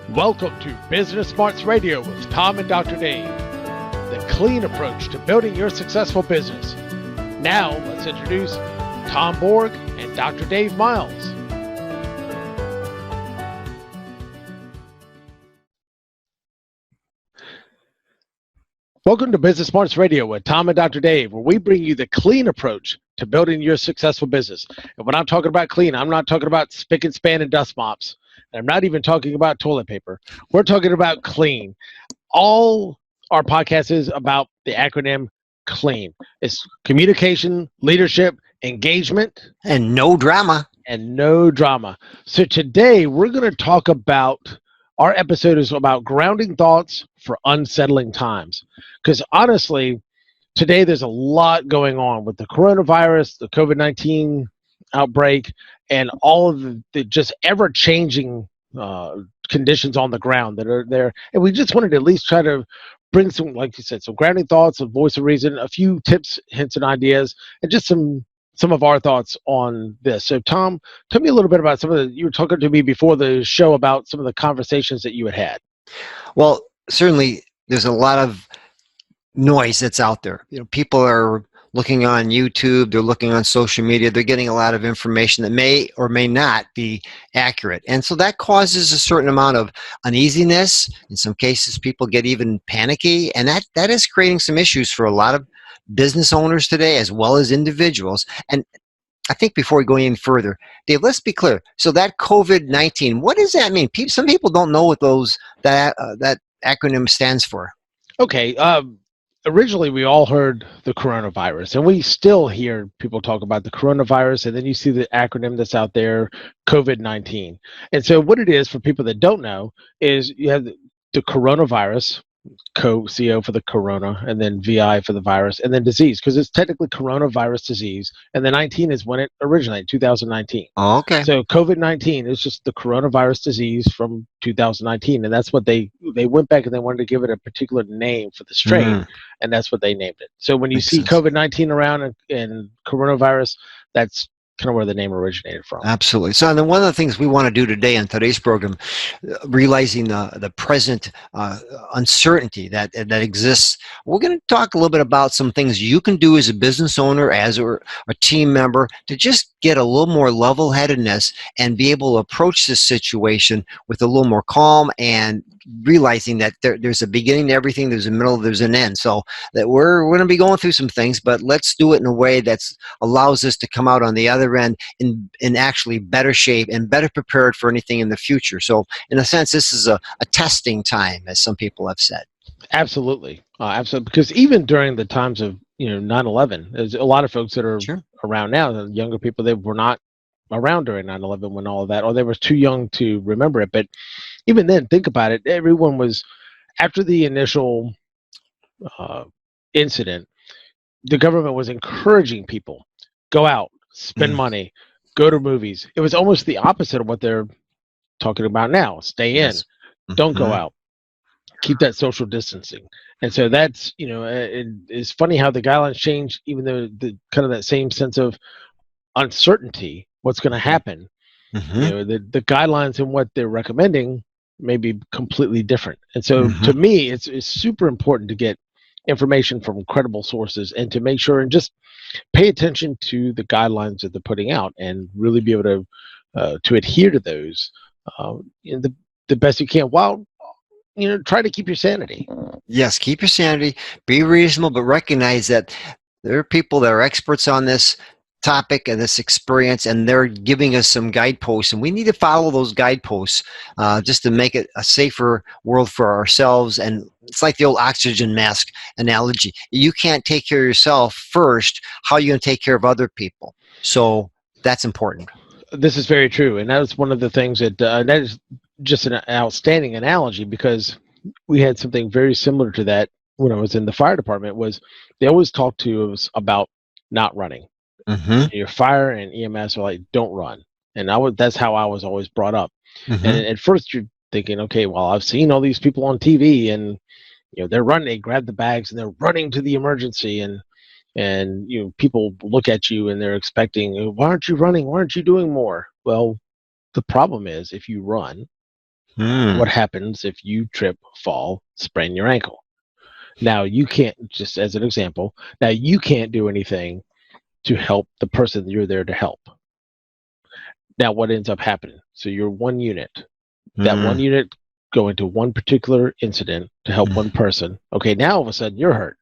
Welcome to Business Smarts Radio with Tom and Dr. Dave, the clean approach to building your successful business. Now, let's introduce Tom Borg and Dr. Dave Miles. Welcome to Business Smarts Radio with Tom and Dr. Dave, where we bring you the clean approach to building your successful business. And when I'm talking about clean, I'm not talking about spick and span and dust mops. And I'm not even talking about toilet paper. We're talking about clean. All our podcast is about the acronym CLEAN. It's communication, leadership, engagement. And no drama. And no drama. So today we're going to talk about, our episode is about grounding thoughts for unsettling times. Because honestly, today there's a lot going on with the coronavirus, the COVID-19 outbreak, and all of the just ever-changing conditions on the ground that are there. And we just wanted to at least try to bring some, like you said, some grounding thoughts, a voice of reason, a few tips, hints, and ideas, and just some of our thoughts on this. So, Tom, tell me a little bit about some of the, you were talking to me before the show about some of the conversations that you had had. Well, certainly there's a lot of noise that's out there. You know, people are looking on YouTube, they're looking on social media, they're getting a lot of information that may or may not be accurate. And so that causes a certain amount of uneasiness. In some cases, people get even panicky, and that is creating some issues for a lot of business owners today as well as individuals. And I think before we go any further, Dave, let's be clear. So that COVID-19, what does that mean? Some people don't know what that acronym stands for. Okay. Originally, we all heard the coronavirus, and we still hear people talk about the coronavirus, and then you see the acronym that's out there, COVID-19. And so what it is, for people that don't know, is you have the coronavirus, CO for the corona, and then VI for the virus, and then disease, because it's technically coronavirus disease, and the 19 is when it originated, 2019. Oh, okay. So COVID-19 is just the coronavirus disease from 2019, and that's what they went back and they wanted to give it a particular name for the strain, and that's what they named it. So when you see COVID-19 around and coronavirus, that's kind of where the name originated from. Absolutely. So, and then one of the things we want to do today in today's program, realizing the present uncertainty that exists, we're going to talk a little bit about some things you can do as a business owner, as a team member, to just get a little more level-headedness and be able to approach this situation with a little more calm, and realizing that there's a beginning to everything, there's a middle, there's an end. So that we're going to be going through some things, but let's do it in a way that allows us to come out on the other end in actually better shape and better prepared for anything in the future. So in a sense, this is a testing time, as some people have said. Absolutely. Absolutely. Because even during the times of 9/11, there's a lot of folks that are around now, the younger people, they were not around during 9/11 when all of that, or they were too young to remember it. But even then, think about it, everyone was, after the initial incident, the government was encouraging people, go out, spend money, go to movies. It was almost the opposite of what they're talking about now. Stay in, don't go out, keep that social distancing. And so that's, it's funny how the guidelines change, even though the kind of that same sense of uncertainty, what's going to happen. The guidelines and what they're recommending may be completely different. And so to me, it's super important to get information from credible sources, and to make sure and just pay attention to the guidelines that they're putting out, and really be able to adhere to those the best you can, while try to keep your sanity. Yes, keep your sanity, be reasonable, but recognize that there are people that are experts on this topic and this experience, and they're giving us some guideposts, and we need to follow those guideposts just to make it a safer world for ourselves. And it's like the old oxygen mask analogy. You can't take care of yourself first. How are you going to take care of other people? So that's important. This is very true, and that's one of the things that that is just an outstanding analogy, because we had something very similar to that when I was in the fire department. Was they always talk to us about not running. Your fire and EMS are like, don't run. And that's how I was always brought up. And at first you're thinking, okay, well, I've seen all these people on TV, and they're running, they grab the bags and they're running to the emergency, and people look at you and they're expecting, why aren't you running? Why aren't you doing more? Well, the problem is, if you run, Mm. What happens if you trip, fall, sprain your ankle? Now you can't, just as an example, now you can't do anything to help the person that you're there to help. Now what ends up happening? So you're one unit. That one Mm. unit going to one particular incident to help one person. Okay, now all of a sudden you're hurt.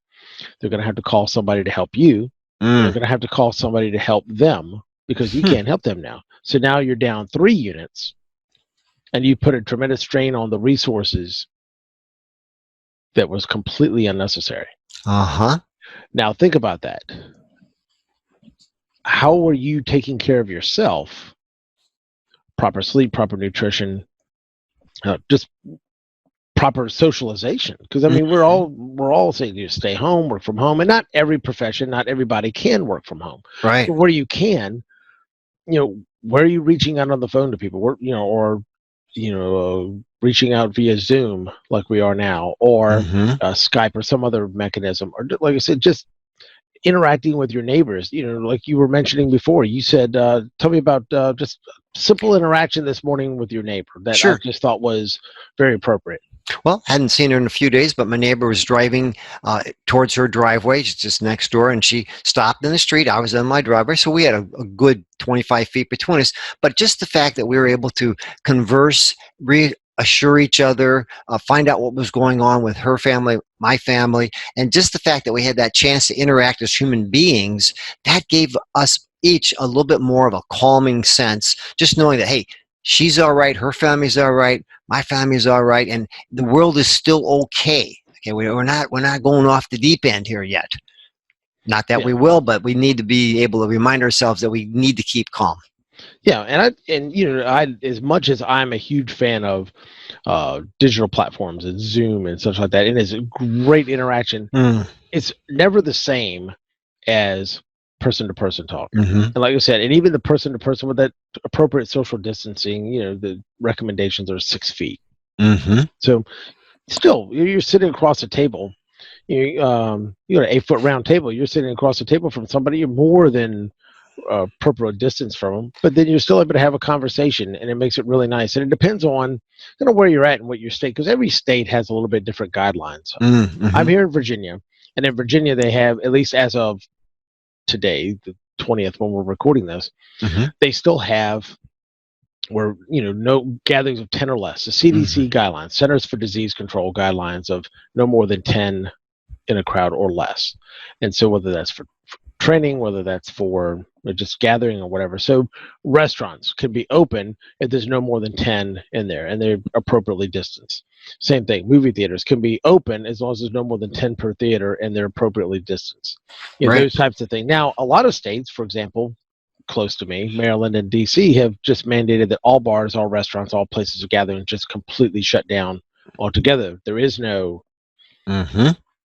They're going to have to call somebody to help you, and they're Mm. going to have to call somebody to help them because you Hmm. can't help them now. So now you're down 3 units, and you put a tremendous strain on the resources that was completely unnecessary. Uh-huh. Now think about that. How are you taking care of yourself? Proper sleep, proper nutrition, just proper socialization. Because I mean, Mhm. we're all saying you stay home, work from home, and not every profession, not everybody can work from home. Right. But where you can, where are you reaching out on the phone to people? Or reaching out via Zoom like we are now, or Mhm. Skype or some other mechanism, or like I said, just interacting with your neighbors. Like you were mentioning before, you said, tell me about just simple interaction this morning with your neighbor that I Sure. just thought was very appropriate. Well, hadn't seen her in a few days, but my neighbor was driving towards her driveway, just next door, and she stopped in the street. I was in my driveway, so we had a good 25 feet between us. But just the fact that we were able to converse, reassure each other, find out what was going on with her family, my family, and just the fact that we had that chance to interact as human beings, that gave us each a little bit more of a calming sense, just knowing that, hey, she's all right, her family's all right, my family's all right, and the world is still okay. Okay, we're not going off the deep end here yet. Not that Yeah, we will, but we need to be able to remind ourselves that we need to keep calm. yeah, and I as much as I'm a huge fan of digital platforms and Zoom and such like that, and it's a great interaction. Mm. It's never the same as person to person talk. Mm-hmm. And like I said, and even the person to person with that appropriate social distancing, the recommendations are 6 feet. Mm-hmm. So still, you're sitting across a table. You got an 8 foot round table. You're sitting across the table from somebody. You're more than appropriate distance from them, but then you're still able to have a conversation, and it makes it really nice. And it depends on kind of where you're at and what your state, because every state has a little bit different guidelines. I'm Mm-hmm. here in Virginia, and in Virginia they have, at least as of today, the 20th when we're recording this, Mm-hmm. they still have where no gatherings of 10 or less. The Mm-hmm. CDC guidelines, Centers for Disease Control guidelines, of no more than 10 in a crowd or less. And so whether that's for training, whether that's for just gathering or whatever. So restaurants can be open if there's no more than 10 in there and they're appropriately distanced. Same thing, movie theaters can be open as long as there's no more than 10 per theater and they're appropriately distanced. Right. Those types of things. Now, a lot of states, for example, close to me, Maryland and DC, have just mandated that all bars, all restaurants, all places of gathering just completely shut down altogether. There is no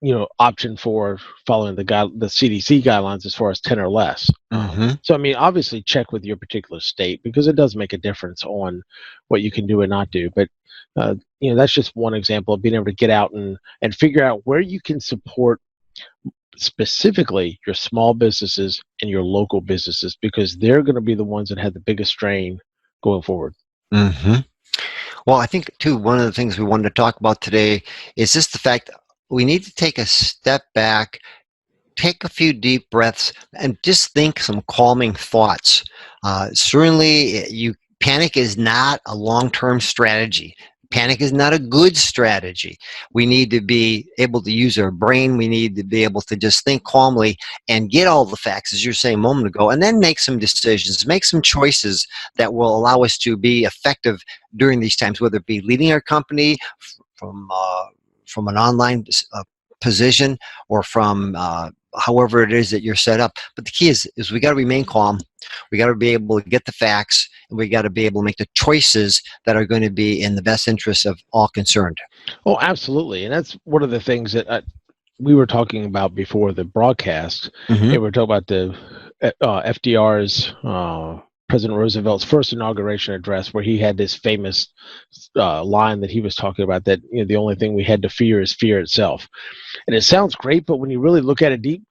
Mm-hmm. option for following the CDC guidelines as far as 10 or less. Mm-hmm. So I mean, obviously check with your particular state because it does make a difference on what you can do and not do. But that's just one example of being able to get out and figure out where you can support specifically your small businesses and your local businesses, because they're going to be the ones that have the biggest strain going forward. Mm-hmm. Well, I think too, one of the things we wanted to talk about today is just the fact that we need to take a step back, take a few deep breaths, and just think some calming thoughts. Certainly, panic is not a long-term strategy. Panic is not a good strategy. We need to be able to use our brain. We need to be able to just think calmly and get all the facts, as you were saying a moment ago, and then make some decisions, make some choices that will allow us to be effective during these times, whether it be leading our company from from an online position or from however it is that you're set up. But the key is we got to remain calm. We got to be able to get the facts, and we got to be able to make the choices that are going to be in the best interest of all concerned. Oh, absolutely. And that's one of the things that we were talking about before the broadcast. Mm-hmm. And we were talking about the FDR's President Roosevelt's first inauguration address, where he had this famous line that he was talking about, that the only thing we had to fear is fear itself. And it sounds great, but when you really look at it deep,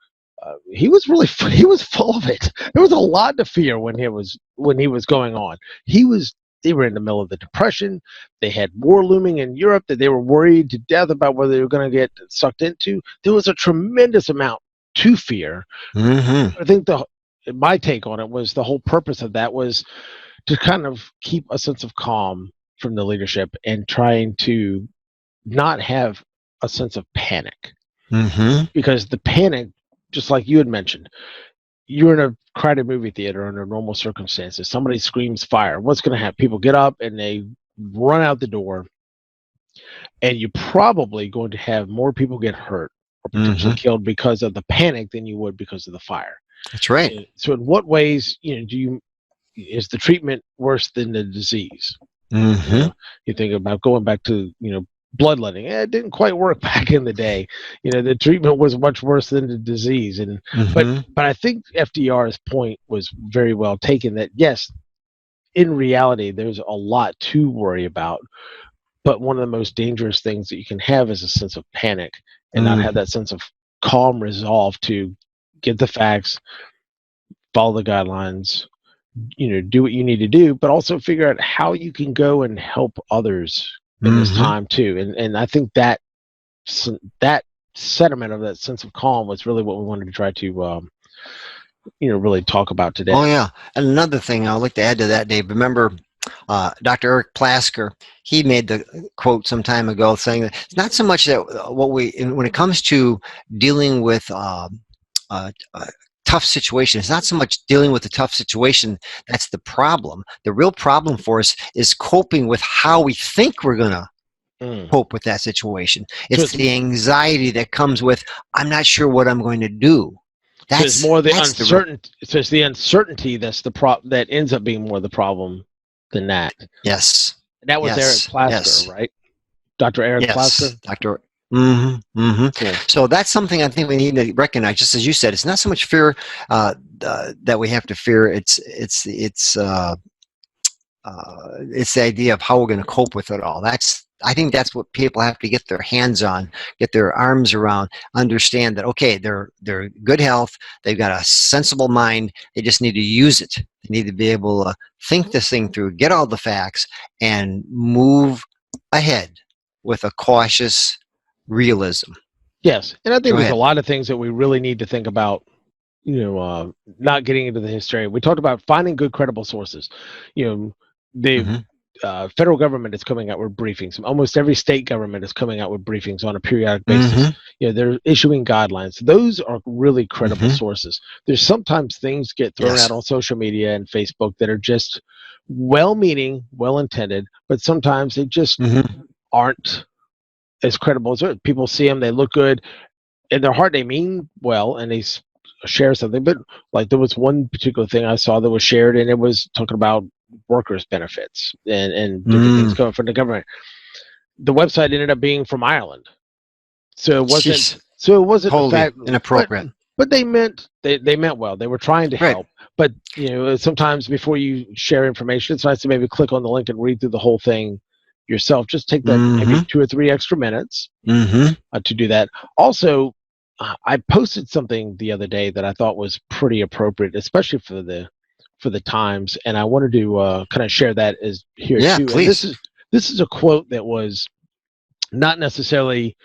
he was really he was full of it. There was a lot to fear when he was going on. He was They were in the middle of the Depression. They had war looming in Europe that they were worried to death about whether they were going to get sucked into. There was a tremendous amount to fear. I think my take on it was the whole purpose of that was to kind of keep a sense of calm from the leadership and trying to not have a sense of panic. Because the panic, just like you had mentioned, you're in a crowded movie theater under normal circumstances. Somebody screams fire. What's going to happen? People get up and they run out the door, and you're probably going to have more people get hurt or potentially killed because of the panic than you would because of the fire. That's right. So in what ways, is the treatment worse than the disease? You think about going back to, bloodletting. It didn't quite work back in the day. The treatment was much worse than the disease. And but I think FDR's point was very well taken, that yes, in reality, there's a lot to worry about. But one of the most dangerous things that you can have is a sense of panic and not have that sense of calm resolve to get the facts, follow the guidelines, do what you need to do, but also figure out how you can go and help others in this time too. And I think that sentiment of that sense of calm was really what we wanted to try to really talk about today. Oh yeah. And another thing I'd like to add to that, Dave, remember Dr. Eric Plasker, he made the quote some time ago saying that it's not so much that when it comes to dealing with tough situation, it's not so much dealing with the tough situation that's the problem. The real problem for us is coping with how we think we're going to cope with that situation. It's the anxiety that comes with, I'm not sure what I'm going to do. It's more the uncertainty. So it's the uncertainty that's that ends up being more the problem than that. Yes. That was Eric Plasker, right? Dr. Eric Plasker? Dr. Yeah. So that's something I think we need to recognize. Just as you said, it's not so much fear that we have to fear. It's the idea of how we're going to cope with it all. I think that's what people have to get their hands on, get their arms around, understand that, okay, they're good health, they've got a sensible mind, they just need to use it. They need to be able to think this thing through, get all the facts, and move ahead with a cautious realism. Yes, and I think there's a lot of things that we really need to think about, not getting into the hysteria. We talked about finding good, credible sources. The federal government is coming out with briefings. Almost every state government is coming out with briefings on a periodic basis. They're issuing guidelines. Those are really credible sources. There's sometimes things get thrown out on social media and Facebook that are just well-meaning, well-intended, but sometimes they just aren't as credible as people see them. They look good in their heart. They mean well, and they share something. But like there was one particular thing I saw that was shared, and it was talking about workers' benefits and different things coming from the government. The website ended up being from Ireland, so it wasn't. So it wasn't totally inappropriate. But they meant well. They were trying to help. But sometimes before you share information, it's nice to maybe click on the link and read through the whole thing yourself. Just take that maybe 2 or 3 extra minutes to do that. Also, I posted something the other day that I thought was pretty appropriate, especially for the times, and I wanted to kind of share that as here too. Please. And this is a quote that was not necessarily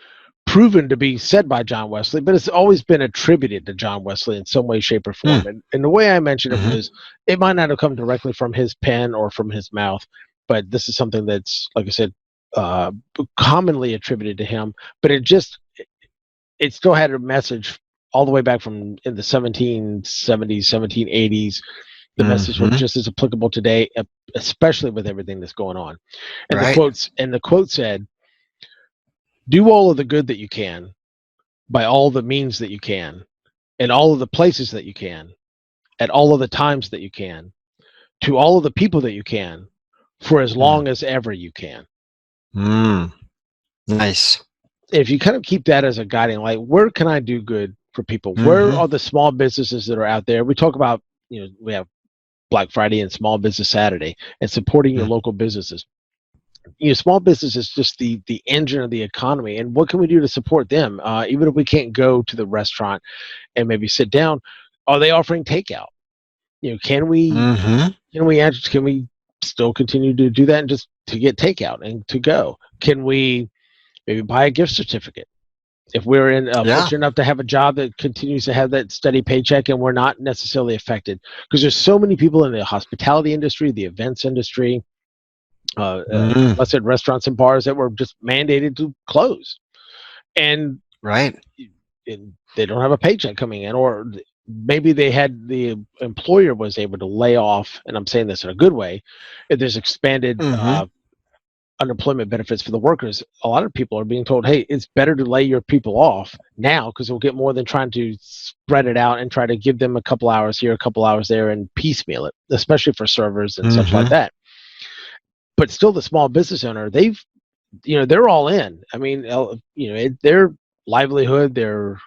proven to be said by John Wesley, but it's always been attributed to John Wesley in some way, shape, or form. And the way I mentioned it was, it might not have come directly from his pen or from his mouth, but this is something that's, like I said, commonly attributed to him. But it still had a message all the way back from in the 1770s, 1780s. The message was just as applicable today, especially with everything that's going on. And the quote said, "Do all of the good that you can, by all the means that you can, in all of the places that you can, at all of the times that you can, to all of the people that you can, for as long as ever you can." Nice. If you kind of keep that as a guiding light, where can I do good for people? Where are the small businesses that are out there? We talk about, we have Black Friday and Small Business Saturday, and supporting your local businesses. Small business is just the engine of the economy, and what can we do to support them? Even if we can't go to the restaurant and maybe sit down, are they offering takeout? Can we still continue to do that and just to get takeout and to go? Can we maybe buy a gift certificate? If we're in Yeah. fortunate enough to have a job that continues to have that steady paycheck and we're not necessarily affected, because there's so many people in the hospitality industry, the events industry, let's say restaurants and bars that were just mandated to close, and, Right. and they don't have a paycheck coming in, or maybe the employer was able to lay off, and I'm saying this in a good way. If there's expanded unemployment benefits for the workers, a lot of people are being told, hey, it's better to lay your people off now because we'll get more than trying to spread it out and try to give them a couple hours here, a couple hours there, and piecemeal it, especially for servers and such like that. But still, the small business owner, they're all in. I mean, their livelihood, their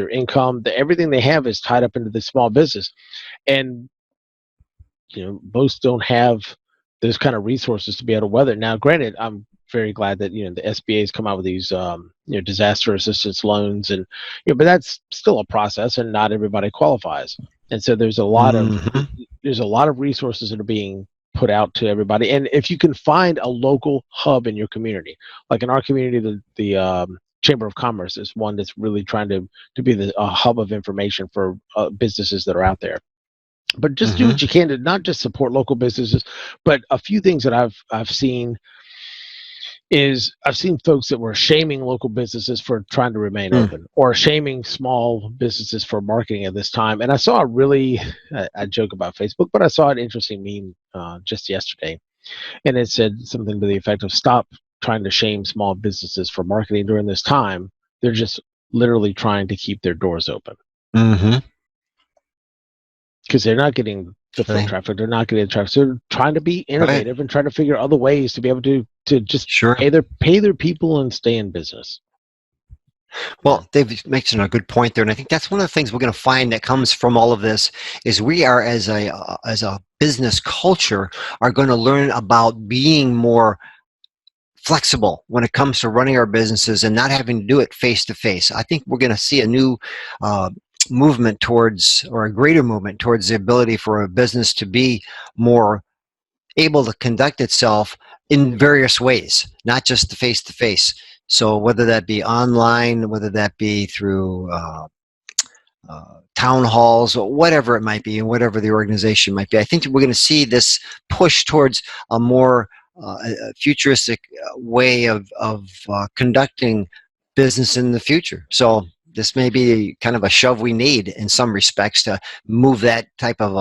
income, everything they have is tied up into the small business, and most don't have those kind of resources to be able to weather. Now, granted, I'm very glad that the SBA has come out with these disaster assistance loans, and but that's still a process, and not everybody qualifies. And so there's a lot of resources that are being put out to everybody. And if you can find a local hub in your community, like in our community, the Chamber of Commerce is one that's really trying to be the hub of information for businesses that are out there. But just do what you can to not just support local businesses, but a few things that I've seen is I've seen folks that were shaming local businesses for trying to remain open, or shaming small businesses for marketing at this time. And I saw I joke about Facebook, but I saw an interesting meme just yesterday, and it said something to the effect of, stop trying to shame small businesses for marketing during this time. They're just literally trying to keep their doors open. Because they're not getting the foot traffic, they're not getting the traffic. So they're trying to be innovative and try to figure other ways to be able to just pay their people and stay in business. Well, Dave makes a good point there, and I think that's one of the things we're going to find that comes from all of this is we are, as a business culture, are going to learn about being more flexible when it comes to running our businesses and not having to do it face to face. I think we're going to see a new movement towards, or a greater movement towards, the ability for a business to be more able to conduct itself in various ways, not just the face to face. So whether that be online, whether that be through town halls, or whatever it might be, and whatever the organization might be, I think we're going to see this push towards a more futuristic way of conducting business in the future. So this may be kind of a shove we need in some respects to move that type of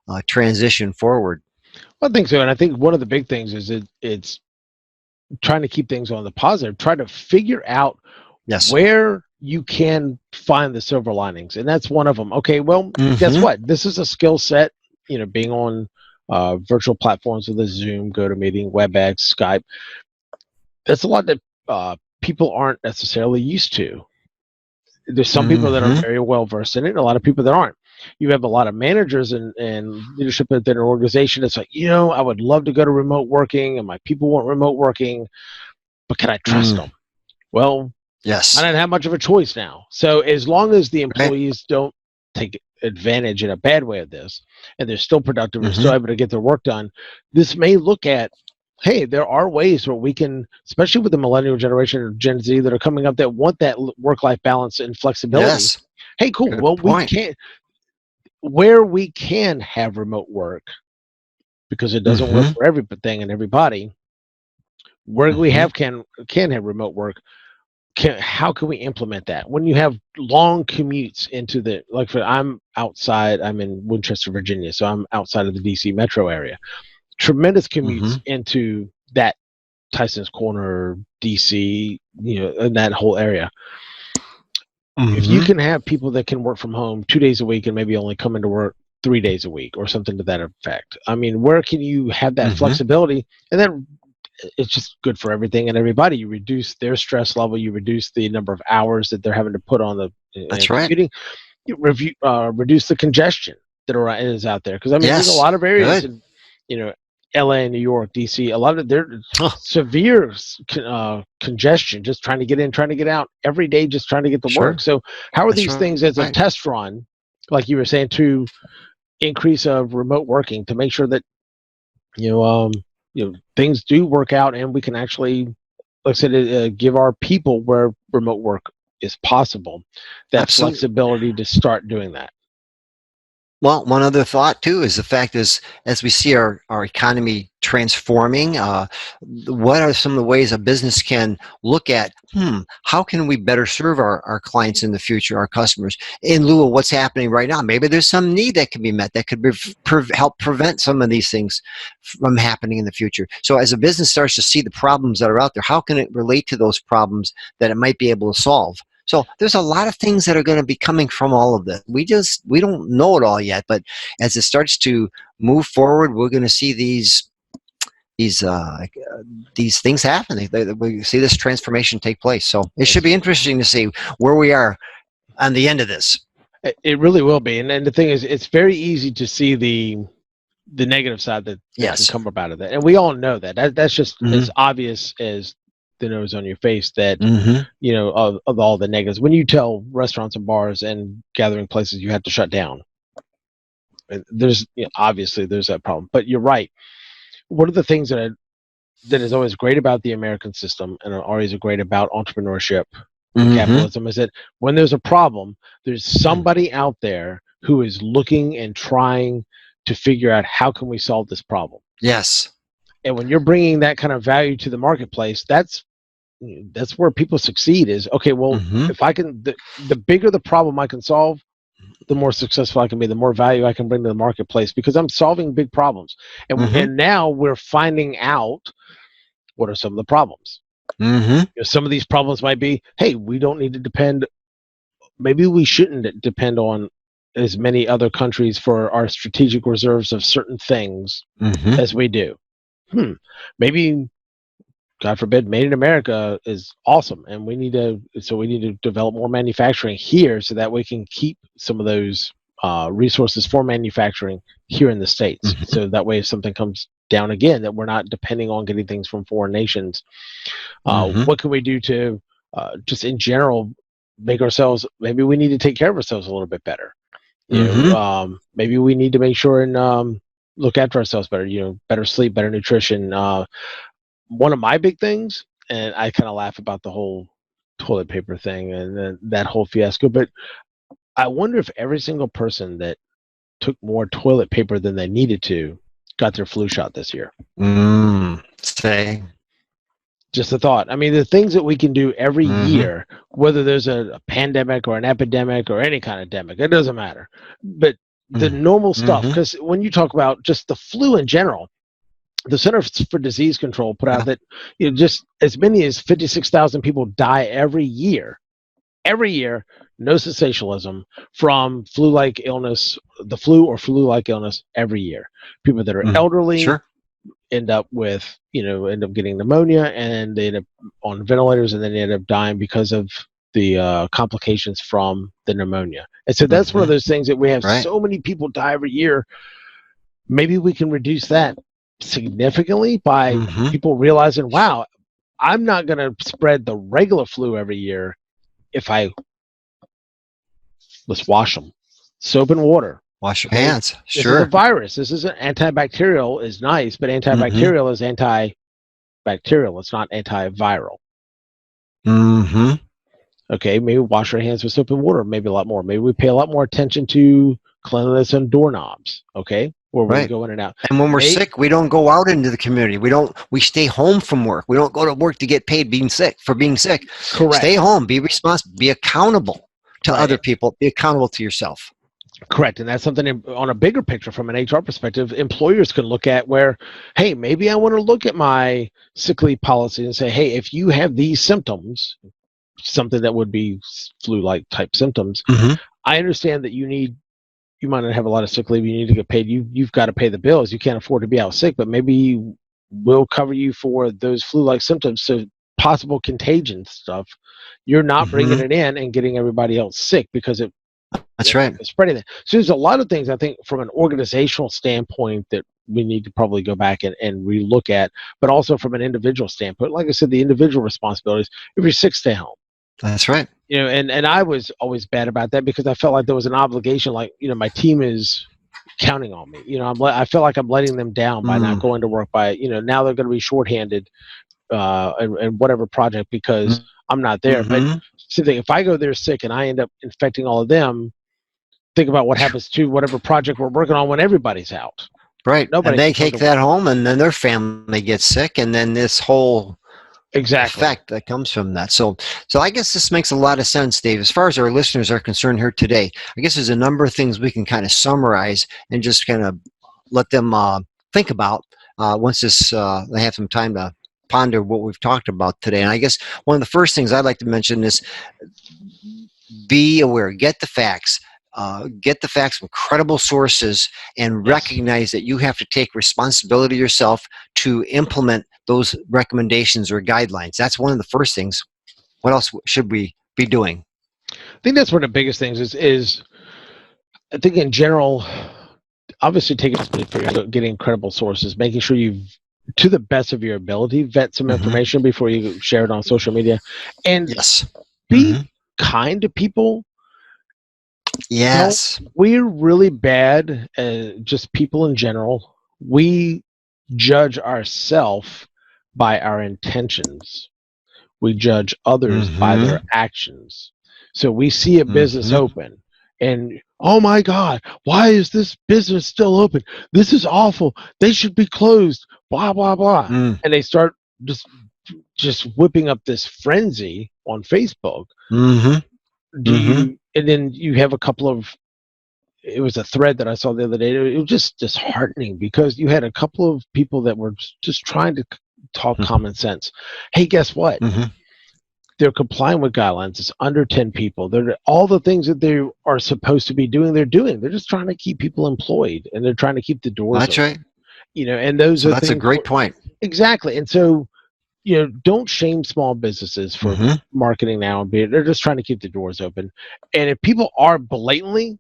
a transition forward. I think so, and I think one of the big things is it's trying to keep things on the positive, try to figure out where you can find the silver linings, and that's one of them. Okay, well, guess what? This is a skill set, being on virtual platforms with a Zoom, GoToMeeting, WebEx, Skype. That's a lot that people aren't necessarily used to. There's some people that are very well versed in it, and a lot of people that aren't. You have a lot of managers and leadership within an organization that's like, I would love to go to remote working, and my people want remote working, but can I trust them? Well, yes, I don't have much of a choice now. So as long as the employees don't take advantage in a bad way of this, and they're still productive and still able to get their work done, this may look at, hey, there are ways where we can, especially with the millennial generation or Gen Z that are coming up that want that work-life balance and flexibility. Yes. Hey, cool. Good well, point. where we can have remote work, because it doesn't work for everything and everybody, where we can have remote work, how can we implement that? When you have long commutes into I'm in Winchester, Virginia, so I'm outside of the DC metro area. Tremendous commutes into that Tyson's Corner, DC, in that whole area. If you can have people that can work from home 2 days a week and maybe only come into work 3 days a week or something to that effect, I mean, where can you have that flexibility? And then it's just good for everything and everybody. You reduce their stress level, you reduce the number of hours that they're having to put on the computing. You reduce the congestion that is out there, because I mean, there's a lot of areas in LA, New York, DC, a lot of their severe congestion, just trying to get in, trying to get out every day, just trying to get to work. So how are these things as a test run, like you were saying, to increase of remote working, to make sure that you know, things do work out, and we can actually, like I said, give our people where remote work is possible that Absolutely. flexibility to start doing that. Well, one other thought too is the fact is, as we see our economy transforming, what are some of the ways a business can look at, how can we better serve our clients in the future, our customers, in lieu of what's happening right now? Maybe there's some need that can be met that could help prevent some of these things from happening in the future. So as a business starts to see the problems that are out there, how can it relate to those problems that it might be able to solve? So there's a lot of things that are going to be coming from all of this. We don't know it all yet, but as it starts to move forward, we're going to see these things happen. We see this transformation take place. So it should be interesting to see where we are on the end of this. It really will be, and the thing is, it's very easy to see the negative side that Yes. can come about of that, and we all know that's just as obvious as the nose on your face that you know of all the negatives. When you tell restaurants and bars and gathering places you have to shut down, there's obviously there's that problem. But you're right. One of the things that is always great about the American system and always great about entrepreneurship and capitalism is that when there's a problem, there's somebody out there who is looking and trying to figure out how can we solve this problem. Yes. And when you're bringing that kind of value to the marketplace, that's where people succeed. Is okay. Well, if I can, the bigger the problem I can solve, the more successful I can be, the more value I can bring to the marketplace because I'm solving big problems. And now we're finding out what are some of the problems. Some of these problems might be, hey, we don't need to depend. Maybe we shouldn't depend on as many other countries for our strategic reserves of certain things as we do. Maybe, God forbid, made in America is awesome, and we need to develop more manufacturing here so that we can keep some of those resources for manufacturing here in the States. So that way, if something comes down again, that we're not depending on getting things from foreign nations. What can we do to just in general make ourselves? Maybe we need to take care of ourselves a little bit better. Maybe we need to make sure and look after ourselves better. Better sleep, better nutrition. One of my big things, and I kind of laugh about the whole toilet paper thing and that whole fiasco, but I wonder if every single person that took more toilet paper than they needed to got their flu shot this year. Say. Just a thought. I mean, the things that we can do every year, whether there's a pandemic or an epidemic or any kind of demic, it doesn't matter. But the normal stuff, because when you talk about just the flu in general, the Centers for Disease Control put out that just as many as 56,000 people die every year, no sensationalism, from flu-like illness, the flu or flu-like illness every year. People that are elderly end up with, end up getting pneumonia, and they end up on ventilators, and then they end up dying because of the complications from the pneumonia. And so that's one of those things that we have so many people die every year. Maybe we can reduce that significantly by people realizing, wow, I'm not going to spread the regular flu every year if let's wash them. Soap and water. Wash your hands. This is a virus. This isn't antibacterial is nice, but antibacterial is antibacterial. It's not antiviral. Okay, maybe wash our hands with soap and water, maybe a lot more. Maybe we pay a lot more attention to cleanliness and doorknobs, okay? Where we go in and out. And when we're sick, we don't go out into the community. We stay home from work. We don't go to work to get paid for being sick. Correct. Stay home, be responsible, be accountable to other people, be accountable to yourself. Correct. And that's something on a bigger picture from an HR perspective, employers can look at where, hey, maybe I want to look at my sick leave policy and say, hey, if you have these symptoms, something that would be flu-like type symptoms, I understand that you might not have a lot of sick leave, you need to get paid, you've got to pay the bills, you can't afford to be out sick, but maybe we'll cover you for those flu-like symptoms, so possible contagion stuff, you're not bringing it in and getting everybody else sick because it's spreading it. So there's a lot of things I think from an organizational standpoint that we need to probably go back and relook at, but also from an individual standpoint, like I said, the individual responsibilities. If you're sick, stay home. That's right. And I was always bad about that because I felt like there was an obligation, like, my team is counting on me. I feel like I'm letting them down by not going to work. Now they're going to be shorthanded in whatever project because I'm not there. But if I go there sick and I end up infecting all of them, think about what happens to whatever project we're working on when everybody's out. Right. Nobody and they can come take to that work. home, and then their family gets sick, and then this whole Exactly. effect that comes from that. So I guess this makes a lot of sense, Dave. As far as our listeners are concerned here today, I guess there's a number of things we can kind of summarize and just kind of let them think about once they have some time to ponder what we've talked about today. And I guess one of the first things I'd like to mention is be aware, get the facts. Get the facts from credible sources and recognize that you have to take responsibility yourself to implement those recommendations or guidelines. That's one of the first things. What else should we be doing? I think that's one of the biggest things is I think in general, obviously taking responsibility for getting credible sources, making sure you, to the best of your ability, vet some information before you share it on social media, and be kind to people. Yes. We're really bad, just people in general. We judge ourselves by our intentions. We judge others by their actions. So we see a business open and, oh my God, why is this business still open? This is awful. They should be closed, blah, blah, blah. And they start just whipping up this frenzy on Facebook. And then you have a couple of, it was a thread that I saw the other day. It was just disheartening because you had a couple of people that were just trying to talk common sense. Hey, guess what? They're complying with guidelines. It's under 10 people. They're all the things that they are supposed to be doing, they're doing. They're just trying to keep people employed, and they're trying to keep the doors That's open. right. And those so are that's things a great point. Exactly. And so, don't shame small businesses for marketing now and they're just trying to keep the doors open. And if people are blatantly,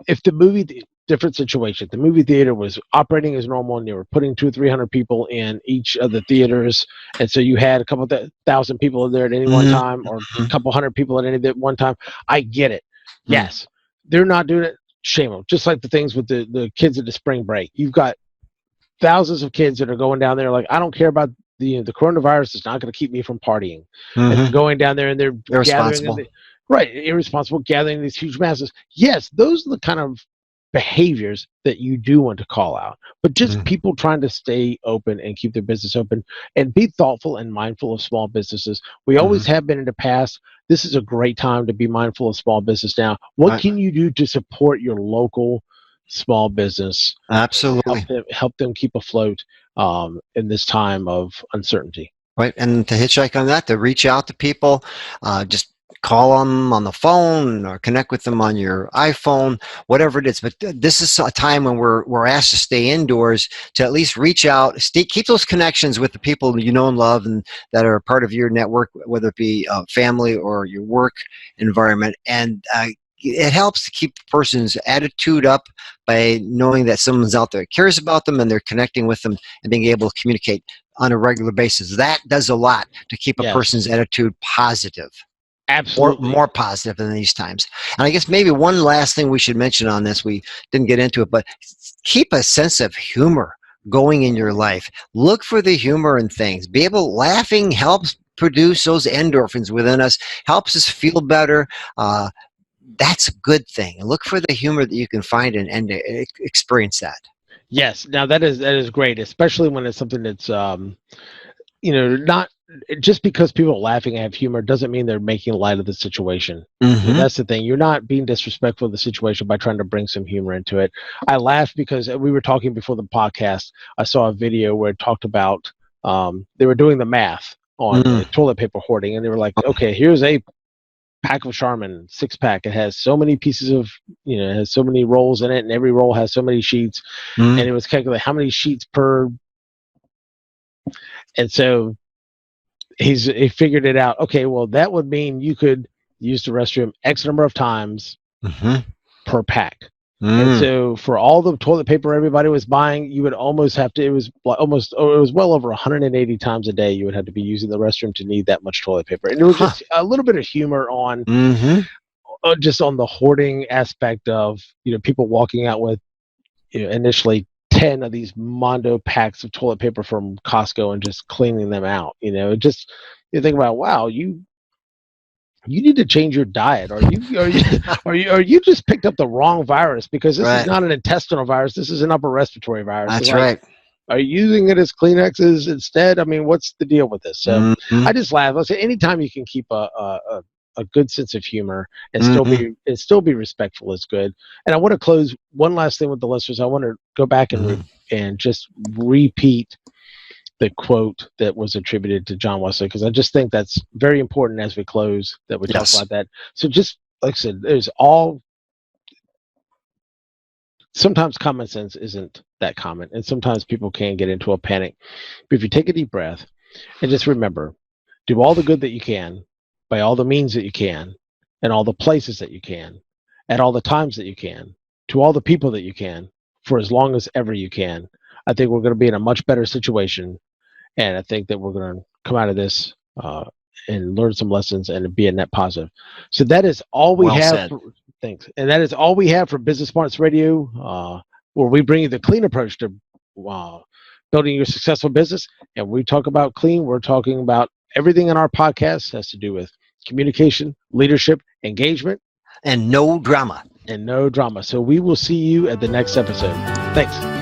if the movie, different situation, the movie theater was operating as normal and they were putting 200 or 300 people in each of the theaters, and so you had a couple of thousand people in there at any one time, or a couple hundred people at any one time, I get it. Yes, they're not doing it. Shame them. Just like the things with the kids at the spring break. You've got thousands of kids that are going down there like, I don't care about the coronavirus is not going to keep me from partying. And they're going down there and they're irresponsible. Irresponsible, gathering these huge masses. Yes, those are the kind of behaviors that you do want to call out, but just people trying to stay open and keep their business open and be thoughtful and mindful of small businesses. We always have been in the past. This is a great time to be mindful of small business now. What can you do to support your local small business? Absolutely. Help them keep afloat in this time of uncertainty. Right, and to hitchhike on that, to reach out to people, just call them on the phone or connect with them on your iPhone, whatever it is. But this is a time when we're asked to stay indoors, to at least reach out, keep those connections with the people you know and love and that are part of your network, whether it be family or your work environment. And it helps to keep the person's attitude up by knowing that someone's out there that cares about them and they're connecting with them and being able to communicate on a regular basis. That does a lot to keep a person's attitude positive. Absolutely. Or more positive in these times. And I guess maybe one last thing we should mention on this, we didn't get into it, but keep a sense of humor going in your life. Look for the humor in things. Laughing helps produce those endorphins within us, helps us feel better. That's a good thing. Look for the humor that you can find and experience that. Yes. Now that is great, especially when it's something that's not just because people are laughing and have humor doesn't mean they're making light of the situation. That's the thing. You're not being disrespectful of the situation by trying to bring some humor into it. I laughed because we were talking before the podcast. I saw a video where it talked about they were doing the math on toilet paper hoarding, and they were like, okay, here's a pack of Charmin 6-pack. It has so many pieces of, it has so many rolls in it, and every roll has so many sheets. And it was calculating how many sheets per. And so he figured it out. Okay, well, that would mean you could use the restroom X number of times per pack. And so for all the toilet paper everybody was buying, you would almost have to, it was well over 180 times a day you would have to be using the restroom to need that much toilet paper. And it was just a little bit of humor on just on the hoarding aspect of, people walking out with initially 10 of these Mondo packs of toilet paper from Costco and just cleaning them out. Just you think about, wow, you need to change your diet. Are you just picked up the wrong virus, because this is Right. not an intestinal virus. This is an upper respiratory virus. That's It's like, right. are you using it as Kleenexes instead? I mean, what's the deal with this? So Mm-hmm. I just laugh. I say, anytime you can keep a good sense of humor and Mm-hmm. still be respectful is good. And I want to close one last thing with the listeners. I want to go back Mm-hmm. and just repeat the quote that was attributed to John Wesley, because I just think that's very important as we close, that we talk Yes. about that. So just like I said, sometimes common sense isn't that common, and sometimes people can get into a panic. But if you take a deep breath and just remember, do all the good that you can by all the means that you can, and all the places that you can, at all the times that you can, to all the people that you can, for as long as ever you can, I think we're going to be in a much better situation. And I think that we're going to come out of this and learn some lessons and be a net positive. So that is all we Well have said. for things. And that is all we have for Business Smarts Radio, where we bring you the clean approach to building your successful business. And we talk about clean. We're talking about everything in our podcast has to do with communication, leadership, engagement, And no drama. and no drama. So we will see you at the next episode. Thanks.